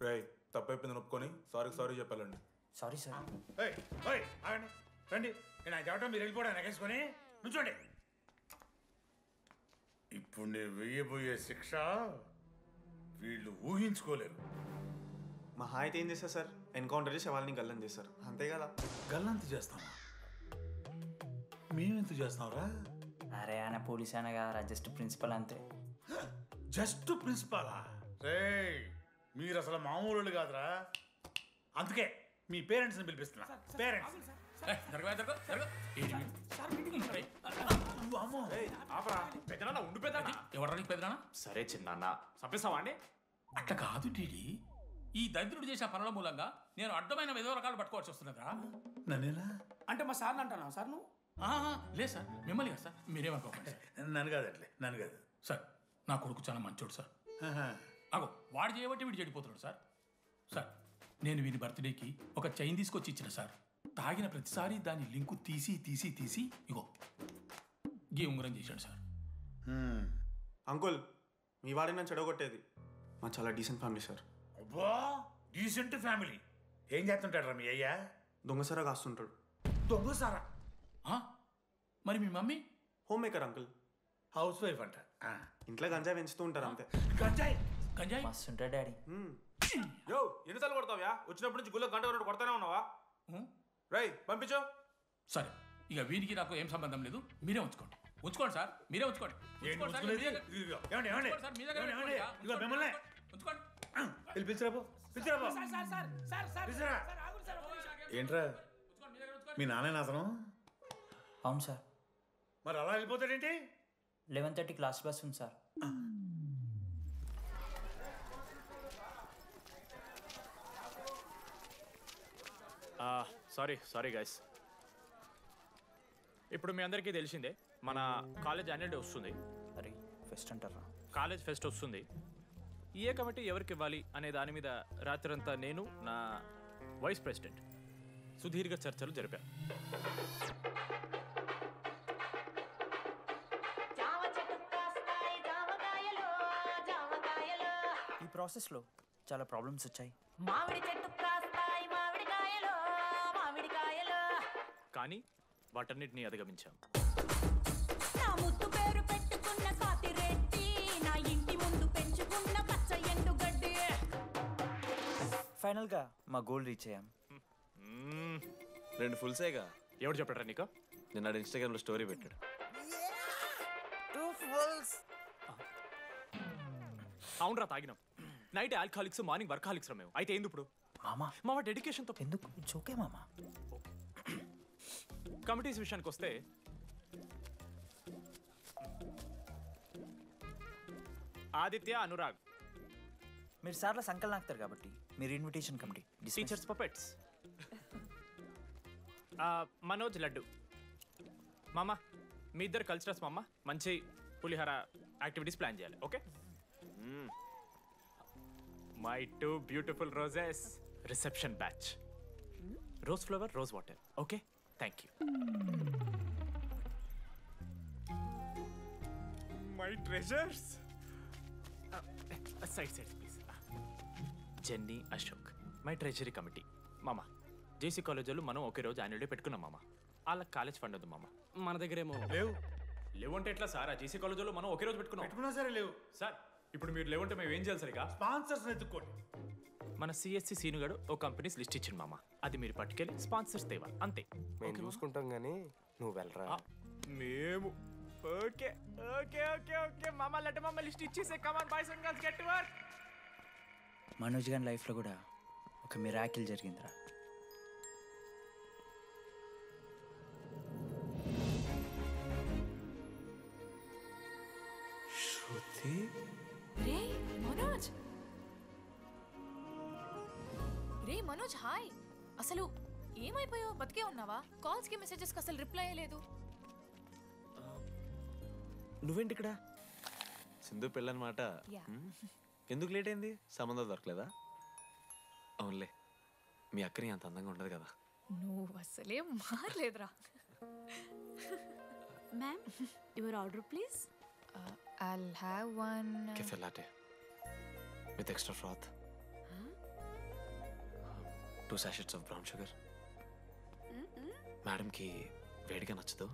రేయ్ తప్పైపోయింది ఒప్పుకొని సారీ చెప్పాలండి. Sorry sir. ఆగండి రండి. నేను ఆయన చెప్పడం మీరు వెళ్ళిపోవడం ఎగేసుకొని నుంచోండి. ఇప్పుడు నేను వెయ్యబోయే శిక్ష వీళ్ళు ఊహించుకోలేరు. మహా అయితే ఏం చేస్తారు సార్? ఎన్కౌంటర్ చేసి వాళ్ళని గల్లం చేస్తారు, అంతే కదా? గల్లంత చేస్తామా? మేమెంత చేస్తాంరా? అరే ఆయన పోలీస్ అయినా కదా, జస్ట్ ప్రిన్సిపల్ అంతే. జస్ట్ ప్రిన్సిపాలా? రే మీరు అసలు మామూలు కాదురా. అందుకే మీ పేరెంట్స్ని పిలిపిస్తున్నా. పేరెంట్స్ సరే చిన్న చంపేస్తావా అండి? అట్లా కాదు టీడీ, ఈ దరిద్రుడు చేసిన పనుల మూలంగా నేను అడ్డమైన ఏదో రకాలు పట్టుకోవాల్సి వస్తున్నదా? నన్నేనా అంటే మా సార్ని అంటానా సార్ నువ్వు? లేదు సార్, మిమ్మల్ని కదా సార్, మీరేమనుకోకండి సార్. నన్ను కాదు అట్లే, నన్ను కాదు సార్. నా కొడుకు చాలా మంచోడు సార్. అగో వాడు చేయబట్టి వీడు చెడిపోతున్నాడు సార్. సార్ నేను వీని బర్త్డేకి ఒక చైన్ తీసుకొచ్చి ఇచ్చిన సార్. తాగిన ప్రతిసారి దాని లింకు తీసి ఇగో గీ ఉంగరం చేశాడు సార్. అంకుల్, మీ వాడిని నన్ను చెడగొట్టేది. మా చాలా డీసెంట్ ఫ్యామిలీ సార్. అబ్బా డీసెంట్ ఫ్యామిలీ. ఏం చేస్తుంటాడు రా మీ అయ్యా? దొంగసారా కాస్తుంటాడు. దొంగసారా? మరి మీ mummy? Home maker uncle. House wife అంట. ఇంట్లో గంజాయి పెంచుతూ ఉంటారు అంతే. గంజాయి మస్తు ఉంటాడు డాడీ. యో ఎన్నిసార్లు కొడతావా? వచ్చినప్పటి నుంచి గుళ్ళ గంట కొట్టు కొడతానే ఉన్నావా? రై పంపించో. సరే ఇక వీరికి నాకు ఏం సంబంధం లేదు, మీరే ఉంచుకోండి. ఉంచుకోండి సార్, మీరే ఉంచుకోండి. ఏంట్రా మీ నాన్న అతను? అవును సార్. మరి అలా వెళ్ళిపోతాడేంటి? 11:30 క్లాస్ బస్ ఉంది సార్. Sorry guys. ఇప్పుడు మీ అందరికీ తెలిసిందే మన కాలేజ్ యాన్యువల్ డే వస్తుంది. అరే ఫెస్ట్ అంటారా? కాలేజ్ ఫెస్ట్ వస్తుంది. ఏ కమిటీ ఎవరికి ఇవ్వాలి అనే దాని మీద రాత్రంతా నేను నా వైస్ ప్రెసిడెంట్ సుదీర్ఘ చర్చలు జరిపాను. ఈ ప్రాసెస్లో చాలా ప్రాబ్లమ్స్ వచ్చాయి. కానీ వాటన్నిటిని అధిగమించాం. ఫైనల్గా మా గోల్ రీచ్ అయ్యాం. 2 ఫుల్సేగా. ఎవరు చెప్పారా నీకు? నిన్న ఇన్స్టాగ్రామ్లో స్టోరీ పెట్టాడు. 2 ఫుల్స్. అవునరా తాగినాం. నైట్ ఆల్కహాలిక్స్, మార్నింగ్ వర్కాలిక్స్ రా మేము. అయితే ఏంది ఇప్పుడు? మా డెడికేషన్తో ఎందుకు? ఇట్స్ ఓకే మామా. కమిటీస్ విషయానికి వస్తే ఆదిత్య, అనురాగ్ మీరు సార్ల సంకల్ నాకుతారు కాబట్టి మీరు invitation committee. Teachers puppets. Manoj, laddu. మామ మీ ఇద్దరు కల్చరల్స్ మామ. మంచి పులిహార యాక్టివిటీస్ ప్లాన్ చేయాలి. Okay? My 2 beautiful roses. Reception batch. Rose flower, rose water. Okay, thank you. My treasures. Side please. Jenny, Ashok my treasury committee. మామ జేసీ కాలేజీలో మనం ఒకే రోజు యాన్యువల్ డే పెట్టుకున్నాం మామ. వాళ్ళకి కాలేజ్ ఫండ్ ఉంది మామ. మన దగ్గర ఏమో లేవు అంటే ఎట్లా సార్? ఆ జేసీ కాలేజీలో మనం ఒకే రోజు పెట్టుకున్నా సరే లేవు సార్. ఇప్పుడు మీరు లేవంటే మేము ఏం చేయాలి సరిగా? స్పాన్సర్స్ ఎత్తుక్కోండి. మన సిఎస్సి సీనుగాడు ఓ కంపెనీస్ లిస్ట్ ఇచ్చింది మామ. అది మీరు పట్టుకెళ్ళి స్పాన్సర్స్ తేవాలి అంతే. మేము చూసుకుంటాం కానీ నువ్వు వెళ్ళరా. మేము ఓకే ఓకే ఓకే ఓకే మామ. లెట్ మామ లిస్ట్ ఇచ్చేసే. Come on boys and girls, get to work. Manoj గారి లైఫ్లో కూడా ఒక మిరాకిల్ జరిగిందిరా. శృతి. రే మనోజ్. రే మనోజ్, హాయ్. అసలు ఏమైపోయావు? బతికే ఉన్నావా? కాల్స్కి మెసేజెస్కి అసలు రిప్లై అయ్యలేదు. నువ్వేంటి ఇక్కడ? సింధు పెళ్ళనమాట. ఎందుకు లేట్ అయింది? సంబంధం దొరకలేదా? అవునులే, మీ అక్కని అంత అందంగా ఉండదు కదా. నువ్వు అసలే మారలేదురా. Ma'am, your order please. I'll have one. Cafe latte with extra froth 2 sachets of brown sugar. మేడంకి వేడిగా నచ్చదు.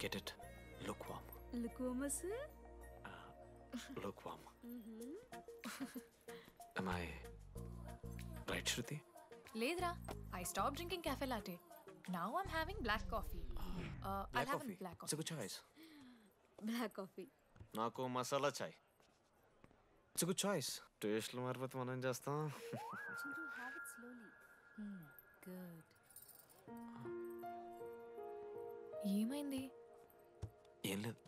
Get it lukewarm. Lukewarm. Am I right, Shruti? లేదురా, I stopped drinking cafe latte. Now I'm having black coffee. I'll have a black It's a coffee. good choice. Black coffee. నాకు మసాలా చాయ్. It's a good choice. టేస్ట్లు మారిపోతే మనం ఏం చేస్తాం? Chintu have it slowly. Good. ఏమైంది? ఏం లేదు,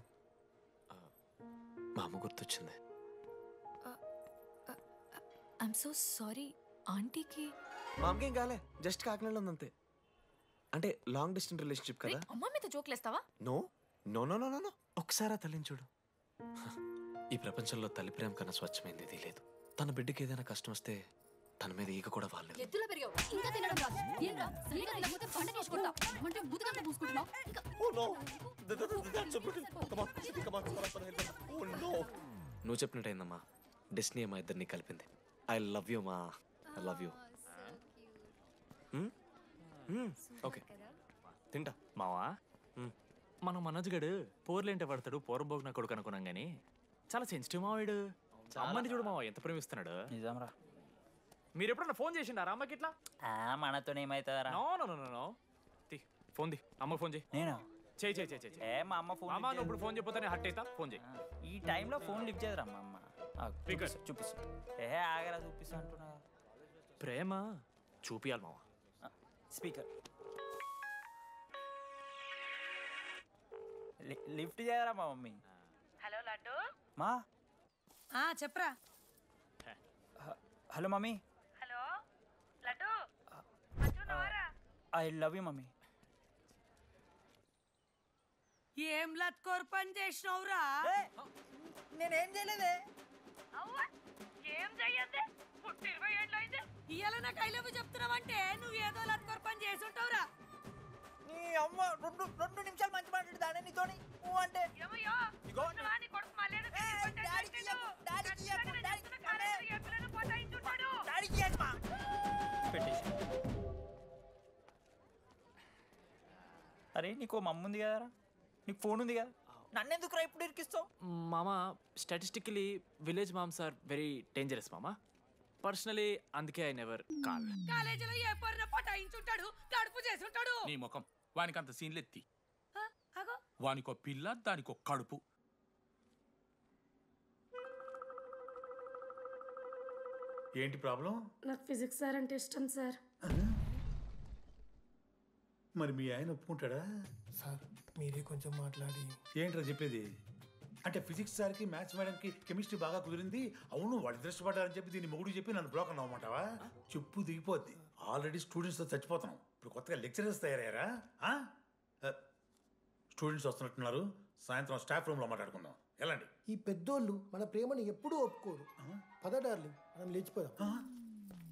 మా అమ్మ గుర్తొచ్చింది. I'm so sorry. ఆంటీకి మా అమ్మకి ఏం కాలే, జస్ట్ కాకినాడలో ఉంది అంతే. అంటే లాంగ్ డిస్టెన్స్ రిలేషన్షిప్ కదా. అమ్మ మీద జోకులేస్తావా? No no no no no ఒకసారి ఆ తల్లిని చూడు. ఈ ప్రపంచంలో తల్లి ప్రేమ కన్నా స్వచ్ఛమైంది ఇది లేదు. తన బిడ్డకి ఏదైనా కష్టం వస్తే తన మీద ఈగ కూడా వాళ్ళలేదు. ఎత్తులో పెరిగావు ఇంకా తినడం రాదు. ఏంట్రా సరిగా తినకపోతే పంట చేసుకుంటా అంటే ముదుగంలో పూసుకుంటున్నావు. నువ్వు చెప్పినట్టయిందమ్మా, డెస్టినీ మా ఇద్దరిని కలిపింది. ఐ లవ్ యూ మా, ఐ లవ్ యూ. ఓకే తింటా. మావా, మనం మనోజ్ గడు పోర్లేంటే పడతాడు, పోరంబోగు నా కొడుకు అనుకున్నాం కానీ చాలా సెన్సిటివ్ మావాడు. అమ్మని చూడు మావా ఎంత ప్రేమిస్తున్నాడు. నిజంరా. మీరు ఎప్పుడన్నా ఫోన్ చేసిండారా అమ్మకి ఇట్లా? మనతో ఏమవుతుందరా? No no no no no తీ ఫోన్ ది, అమ్మకి ఫోన్ చేయి. నేనా? చేయి చేయి చేయి చేయి. ఏ మా అమ్మ ఫోన్ అమ్మ నువ్వు ఇప్పుడు ఫోన్ చెప్పితే హట్ అవుతా. ఫోన్ చేయి. ఈ టైంలో ఫోన్ లిఫ్ట్ చేయదురా మా అమ్మ. Speaker. చూపిస్తా. ఆగరా చూపిస్తా అంటున్నా. ప్రేమ చూపియాలి మావా. స్పీకర్ లిఫ్ట్ చేయరా మా మమ్మీ. హలో లడ్డు. మా చెప్పరా. Hello mummy. Hello laddu. I love you mummy. ఏం లత్కోర్ పని చేసినవురా? నేనేం చేయలేదే. ఏం చెయ్యద్దే, పుట్టి 20 ఏళ్ళు అయితే ఇవాళ నాకు ఐ లవ్ యూ చెప్తున్నావంటే నువ్వు ఏదో లత్కోర్ పని చేసి ఉంటావురా. నీ అమ్మ రెండు నిమిషాలు మంచి మాట్లాడుతానే నీతోని. నువ్వు అంటే ఏమయ్యో నీ కొడుకు మళ్ళీ అరే నీకు మమ్మ ఉంది కదరా, నీకు ఫోన్ ఉంది కదా, నన్నెందుకురా ఇప్పుడు ఇరికిస్తావు? మామా statistically village moms are very dangerous మామా. పర్సనలీ అందుకే ఐ నెవర్ కాల్. కాలేజీలో ఏ పొరిన పటాయించుంటాడు, కడుపు చేసి ఉంటాడు. నీ ముఖం వానికి అంత సీన్లెత్తి. అగో వానికో పిల్ల దానికో కడుపు. ఏంటి ప్రాబ్లం? నాకు ఫిజిక్స్ సార్ అంటే ఇష్టం సార్. మరి మీ ఆయన ఒప్పుకుంటాడా? సార్ మీరే కొంచెం మాట్లాడి. ఏంట్రా చెప్పేది? అంటే ఫిజిక్స్ సార్కి మ్యాథ్స్ మేడంకి కెమిస్ట్రీ బాగా కుదిరింది, అవును వాళ్ళు దృష్టపడ్డారని చెప్పి దీన్ని మొగుడు చెప్పి నన్ను బ్లాక్ అన్నమాటవా? చెప్పు దిగిపోద్ది. ఆల్రెడీ స్టూడెంట్స్తో చచ్చిపోతున్నాం, ఇప్పుడు కొత్తగా లెక్చరర్స్ తయారయ్యారా? స్టూడెంట్స్ వస్తున్నట్టున్నారు, సాయంత్రం స్టాఫ్ రూమ్లో మాట్లాడుకుందాం. వెళ్ళండి. ఈ పెద్దోళ్ళు మన ప్రేమని ఎప్పుడూ ఒప్పుకోరు. పద డార్లింగ్ మనం లేచిపోదాం.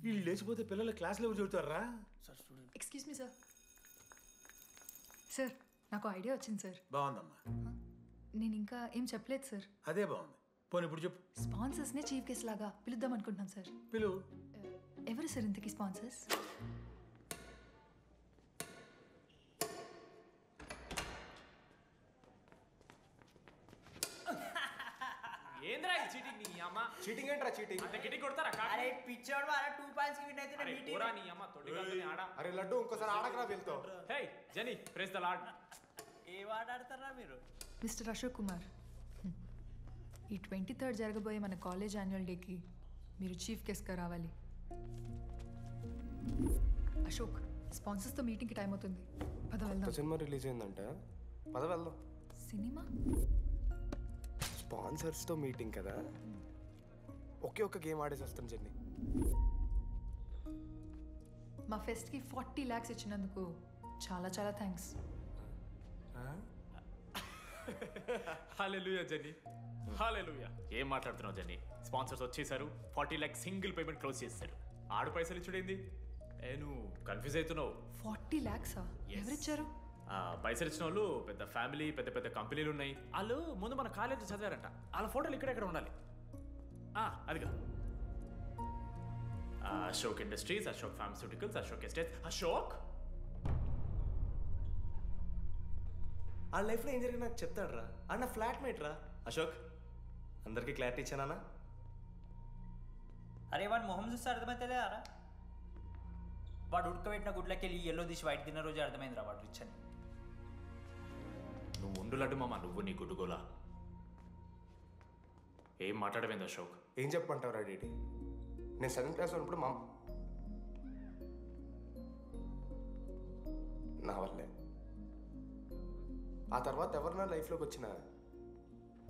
వీళ్ళు లేచిపోతే పిల్లలు క్లాస్లో ఎవరు చెబుతారా? Excuse me sir. సార్ నాకు ఐడియా వచ్చింది సార్. బాగుందమ్మా. నేను ఇంకా ఏం చెప్పలేదు సార్. అదే బాగుంది. పోనీ ఇప్పుడు చెప్పు. స్పాన్సర్స్ని చీఫ్ గెస్ట్ లాగా పిలుద్దాం అనుకుంటున్నాం సార్. పిలువు. ఎవరు సార్ ఇంతకీ స్పాన్సర్స్? ఏంద్రా ఈ చీటింగ్ నీ అమ్మ? చీటింగ్ ఏంట్రా చీటింగ్? అంత గిటి కొడతారా? అరే పిచ్చోడు వారా 2 పాయింట్స్ కి విన్ అయితే అరే మీటింగ్. పోరా నీ అమ్మ తొడిగల్ని ఆడ. అరే లడ్డు ఇంకోసారి ఆడకరా వెళ్తావు. హే జెనీ ప్రెస్ ద లార్డ్. ఏ వాడు ఆడతారా మీరు? మిస్టర్ అశోక్ కుమార్, ఈ 23rd జరగబోయే మన కాలేజ్ యాన్యువల్ డేకి మీరు చీఫ్ గెస్ట్గా రావాలి. అశోక్, స్పాన్సర్స్తో మీటింగ్కి టైం అవుతుంది, పద వెళ్దాం. సినిమా రిలీజ్ అయిందంట, పద వెళ్దాం. సినిమా? స్పాన్సర్స్తో మీటింగ్ కదా, ఒకే ఒక్క గేమ్ ఆడేసి వస్తాం జర్నీ. మా ఫెస్ట్కి 40 lakhs ఇచ్చినందుకు చాలా చాలా థ్యాంక్స్. హల్లెలూయా జెన్నీ, హల్లెలూయా. ఏం మాట్లాడుతున్నావు జెన్నీ? స్పాన్సర్స్ వచ్చేసారు, 40 lakhs సింగిల్ పేమెంట్ క్లోజ్ చేస్తారు. ఆడు పైసలు ఇచ్చుడేంది? నువ్వు కన్ఫ్యూజ్ అవుతున్నావు. 40 lakhs ఎవరిచ్చారు? పైసలు ఇచ్చిన వాళ్ళు పెద్ద ఫ్యామిలీ, పెద్ద పెద్ద కంపెనీలు ఉన్నాయి. వాళ్ళు ముందు మన కాలేజ్ చదివారంట. వాళ్ళ ఫోటోలు ఇక్కడెక్కడ ఉండాలి. అదిగా Ashok industries, Ashok pharmaceuticals, Ashok estates. Ashok ఆ లైఫ్లో ఏం జరిగింది నాకు చెప్తాడు రా. అన్న ఫ్లాట్ మేట్ రా అశోక్. అందరికీ క్లారిటీ ఇచ్చానా? అరే వాడు మొహం చూస్తే అర్థమవుతుందే అరా. వాడు ఉడకబెట్టిన గుడ్లకి వెళ్ళి ఎల్లో తీసి వైట్ తిన్న రోజు అర్థమైందిరా వాడు రిచ్ అని. నువ్వు ఉండులడ్డు మామ, నువ్వు నీ గుడ్డుగోలా. ఏం మాట్లాడమైంది అశోక్? ఏం చెప్పమంటావు డీటీ? నేను 7th క్లాస్ ఉన్నప్పుడు నా వల్లే. ఆ తర్వాత ఎవరు నా లైఫ్లోకి వచ్చినా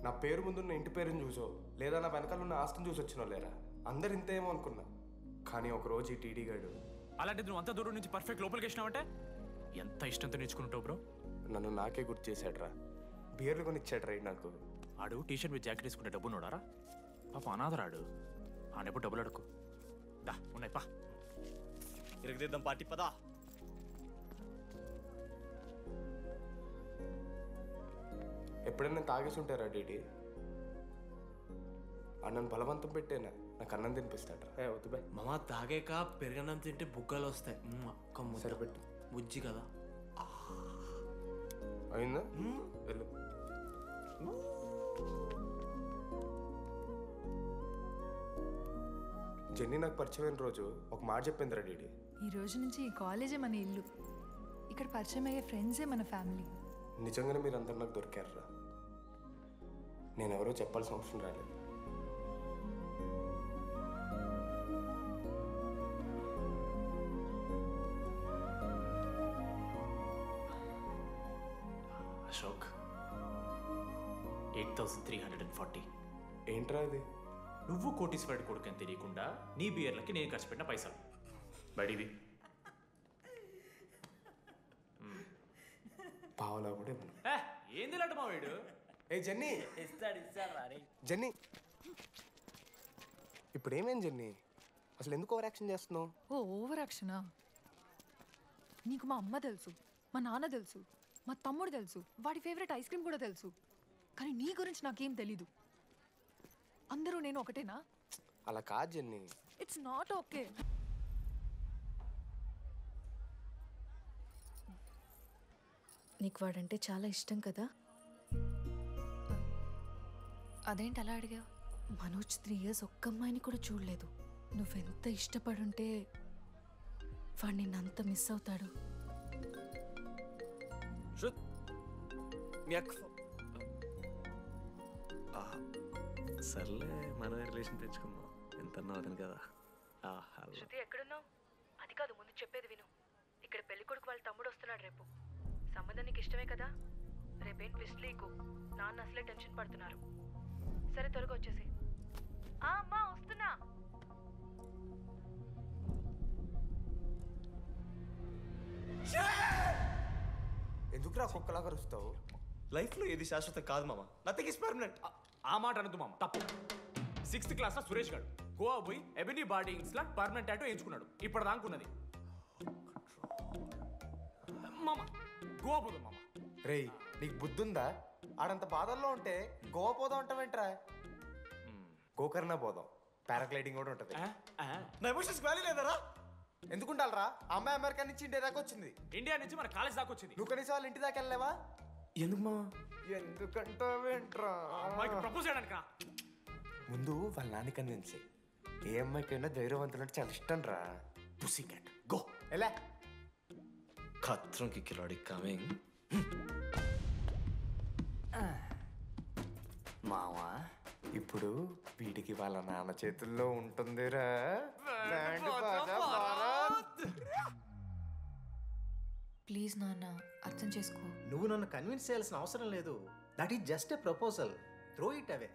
నా పేరు ముందున్న ఇంటి పేరుని చూసో లేదా నా వెనకాల ఉన్న ఆస్తిని చూసి వచ్చినో లేరా, అందరు ఇంతేమో అనుకున్నా. కానీ ఒకరోజు ఈ టీడీ గాడు అలాంటిది నువ్వు అంత దూరం నుంచి పర్ఫెక్ట్ లోపలికి వేసినావంటే ఎంత ఇష్టంతో నేర్చుకుంటావు బ్రో. నన్ను నాకే గుర్తు చేశాడు రా. బియర్లు కొని ఇచ్చాడు రా నాకు. ఆడు టీషర్ట్ విత్ జాకెట్ తీసుకుంటే డబ్బు నోడారా? పాప అనాథరాడు. ఆనెప్పుడు డబ్బులు అడుకు. దా ఉన్నాయి పా, ఇరగదిద్దాం పార్టీ పదా. ఎప్పుడైనా తాగేసి ఉంటారా డీటీ? అన్నను బలవంతం పెట్టేనా నాకు అన్నం తినిపిస్తాడు. వద్దు బై మామ, తాగాక పెరగన్నం తింటే బుగ్గలు వస్తాయి. సరిపెట్టు. బుజ్జి కదా. అయిందా? వెళ్ళు. జెన్నీ నాకు పరిచయమైన రోజు ఒక మాట చెప్పిందిరా డీడీ. ఈ రోజు నుంచి ఈ కాలేజే మన ఇల్లు. ఇక్కడ పరిచయం అయ్యే ఫ్రెండ్సే మన ఫ్యామిలీ. నిజంగానే మీరు అందరు నాకు దొరికారురా. నేను ఎవరో చెప్పాల్సిన అవసరం రాలేదు. అశోక్ 8,340. ఏంట్రా ఇది? నువ్వు కోటీశ్వరుడి కొడుకు అని తెలియకుండా నీ బియర్లకి నేను ఖర్చు పెట్టిన పైసలు బడివి. పావలా కూడా ఇవ్వను. ఏంది లాంటి మా వీడు? ఏ జెన్నీ, ఇస్తాడు జెన్నీ ఇప్పుడు ఏమేం జెన్నీ? అసలు ఎందుకు ఓవర్ యాక్షన్ చేస్తున్నావు? ఓవర్ యాక్షనా? నీకు మా అమ్మ తెలుసు, మా నాన్న తెలుసు, మా తమ్ముడు తెలుసు, వాడి ఫేవరెట్ ఐస్ క్రీమ్ కూడా తెలుసు. కానీ నీ గురించి నాకేం తెలీదు. అందరూ నేను ఒకటేనా? అలా కాదు జెన్నీ. It's not okay. నీకు వాడంటే చాలా ఇష్టం కదా? అదేంటి అలా అడిగావు? మనోజ్ 3 years ఒక్క అమ్మాయిని కూడా చూడలేదు. నువ్వెంత ఇష్టపడుంటే వాడు నిన్నంత మిస్ అవుతాడు. సర్లే, మన రిలేషన్ తెచ్చుకుందాం. ఎంత అతను కదా. శృతి ఎక్కడున్నావు? అది కాదు, ముందు చెప్పేది విను. ఇక్కడ పెళ్లి కొడుకు వాళ్ళ తమ్ముడు వస్తున్నాడు రేపు. సంబంధం నీకు ఇష్టమే కదా? రేపేం ట్విస్ట్ లీకు. నాన్న అసలే టెన్షన్ పడుతున్నారు. సరే త్వరగా వచ్చేసి. అమ్మా వస్తున్నా. ఎందుకురా కుక్కలాగా రుస్తావు? లైఫ్లో ఏది శాశ్వతం కాదు మామ. Nothing is permanent. ఆ మాట అనదు మామ, తప్పు. 6th క్లాస్లో సురేష్ గారు గోవా పోయి ఎబినీ బార్డింగ్స్ లా పర్మనెంట్ టాటూ ఎంచుకున్నాడు. ఇప్పుడు దానుకున్నది మామ. గోవా పోదాం మామ. రేయ్, నీకు బుద్ధుందా? ఆడంత బాధల్లో ఉంటే గోవా పోదాం అంటావేంట్రా? గోకర్ణ పోదాం. పారాగ్లైడింగ్ కూడా ఉంటుంది. నా ఎమోషన్స్ వాల్యూ లేదరా? ఎందుకుంటారా? అమ్మాయి అమెరికా నుంచి ఇండియా దాకా వచ్చింది. ఇండియా నుంచి మన కాలేజ్ దాకా వచ్చింది. నువ్వు కనీసం వాళ్ళ ఇంటి దాకా వెళ్ళలేవా? ఎందుకు మామ? ఎందుకంటావేంట్రా? ప్రపోజ్ చేయడానికి ముందు వాళ్ళ నాన్న కన్విన్స్. ఏ అమ్మాయికైనా ధైర్యవంతులంటే చాలా ఇష్టం రా. పుసి క్యాట్ గో. ఎలా? ఖత్రం కి కిలాడి కమింగ్. మావా, ఇప్పుడు వీడికి వాళ్ళ నాన్న చేతుల్లో ఉంటుందిరా. ప్లీజ్ నాన్న, అర్థం చేసుకో. నువ్వు నన్ను కన్విన్స్ చేయాల్సిన అవసరం లేదు. That is just a proposal. Throw it away.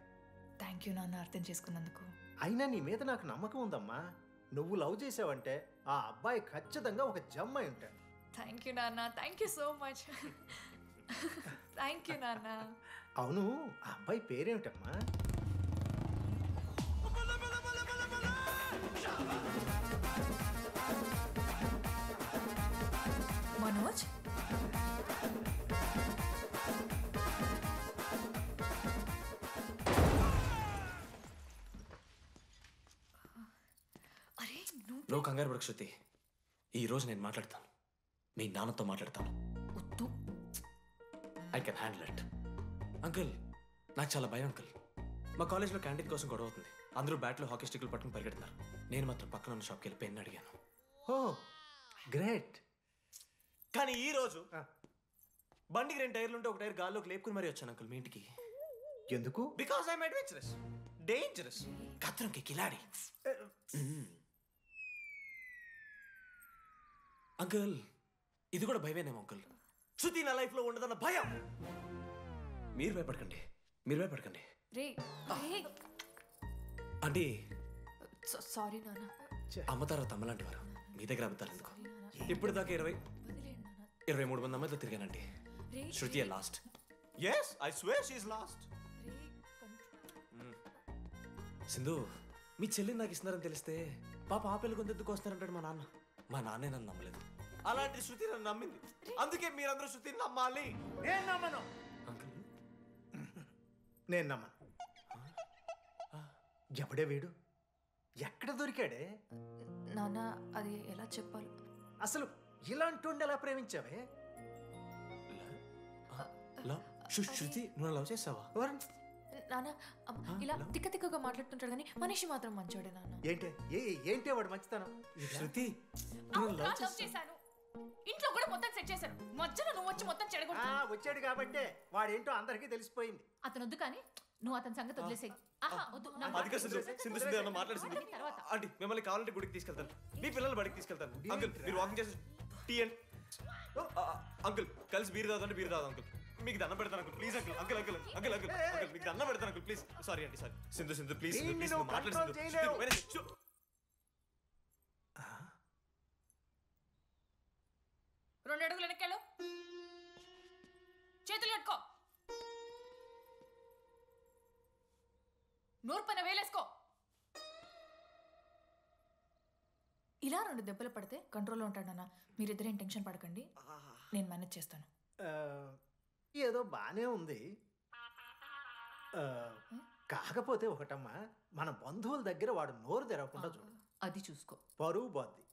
Thank you నాన్న, అర్థం చేసుకున్నందుకు. అయినా నీ మీద నాకు నమ్మకం ఉందమ్మా. నువ్వు లవ్ చేసావంటే ఆ అబ్బాయి ఖచ్చితంగా ఒక జమ్మాయి ఉంటాడు. థ్యాంక్ యూ నాన్న, thank you so much. Thank you నాన్న. అవును, ఆ అబ్బాయి పేరేమిటమ్మా? మనోజ్. నువ్వు కంగారు పడకు శృతి. ఈ రోజు నేను మాట్లాడతాను, మీ నాన్నతో మాట్లాడతాను. I can handle it. Uncle, నాకు చాలా భయం అంకుల్. మా కాలేజ్లో క్యాంటీన్ కోసం గొడవ అవుతుంది. అందరూ బ్యాట్లో హాకీ స్టిక్లు పట్టుకుని పరిగెడుతున్నారు. నేను మాత్రం పక్కన ఉన్న షాప్కి వెళ్ళి పెన్ అడిగాను. ఓ గ్రేట్. కానీ ఈ రోజు బండికి 2 టైర్లు ఉంటే ఒక టైర్ గాల్లోకి లేపుకుని మరీ వచ్చాను అంకుల్ మీ ఇంటికి. ఎందుకు? బికాస్ ఐఎమ్ అడ్వెంచరస్, డేంజరస్, ఖతరం కి కిలాడి. అంకుల్, ఇది కూడా భయమేనేమో అంకుల్. శృతి నా లైఫ్ లో ఉండదన్న భయం. మీరు భయపడకండి, మీరు భయపడకండి. రే అంటే సారీ నాన్న. అమ్మ తర్వాత అమ్మలాంటి వారు, మీ దగ్గర అబద్ధాలు ఎందుకు? ఇప్పుడు దాకా 23 మంది అమ్మాయితో తిరిగానండి. Shruti last. Yes, I swear she is last. Sindhu, మీ చెల్లిని నాకు ఇస్తున్నారని తెలిస్తే పాప ఆ పిల్ల కొంత ఎందుకు వస్తారంటాడు మా నాన్న. మా నాన్నే నన్ను నమ్మలేదు, అలాంటి శృతి నన్ను నమ్మింది. అందుకే మీరందరూ శృతిని నమ్మాలి. నేను నమ్మను. నేను నమ్మను. ఎవడే వీడు? ఎక్కడ దొరికాడే? నాన్న, అది ఎలా చెప్పాలి? అసలు ఇలాంటి ఎలా ప్రేమించావే? శృతి, నువ్వు లవ్ చేసావా? నాన్న, ఇలా తిక్క తిక్కగా మాట్లాడుతుంటాడు కానీ మనిషి మాత్రం మంచోడే నాన్న. ఏంటి వాడు మంచితనం? శృతి, లవ్ చేశాను, ఇంట్లో కూడా మొత్తం సెట్ చేశాను, మధ్యలో నువ్వు వచ్చి మొత్తం చెడగొట్టావు. వచ్చాడు కాబట్టి వాడేంటో అందరికీ తెలిసిపోయింది. అతను వద్దు కానీ నువ్వు అతని సంగతి వదిలేసేయి. ఆంటీ, మిమ్మల్ని కావాలంటే గుడికి తీసుకెళ్తాను, మీ పిల్లలు బడికి తీసుకెళ్తాను. అంకుల్, మీరు వాకింగ్ చేసి టీ అండ్ అంకుల్ కలిసి బీర్ తాగుతుంటే బీర్ తాగు అంకుల్. మీకు దండం పెడతాను uncle, please uncle. Uncle uncle uncle uncle uncle మీకు దండం పెడతాను అంకుల్, ప్లీజ్. సారీ అండి, సారీ. సింధు ప్లీజ్ ప్లీజ్ మాట్లాడు. 2 అడుగులు వెనక్కెళ్ళు, చేతులు కట్టుకో, నోరు పైన వేలేసుకో. ఇలా 2 దెబ్బలు పడితే కంట్రోల్లో ఉంటాడన్నా. మీరిద్దరేం టెన్షన్ పడకండి, నేను మేనేజ్ చేస్తాను. ఏదో బానే ఉంది. కాకపోతే ఒకటమ్మా, మన బంధువుల దగ్గర వాడు నోరు తెరవకుండా చూడు. అది చూసుకో. పరువు పోద్ది.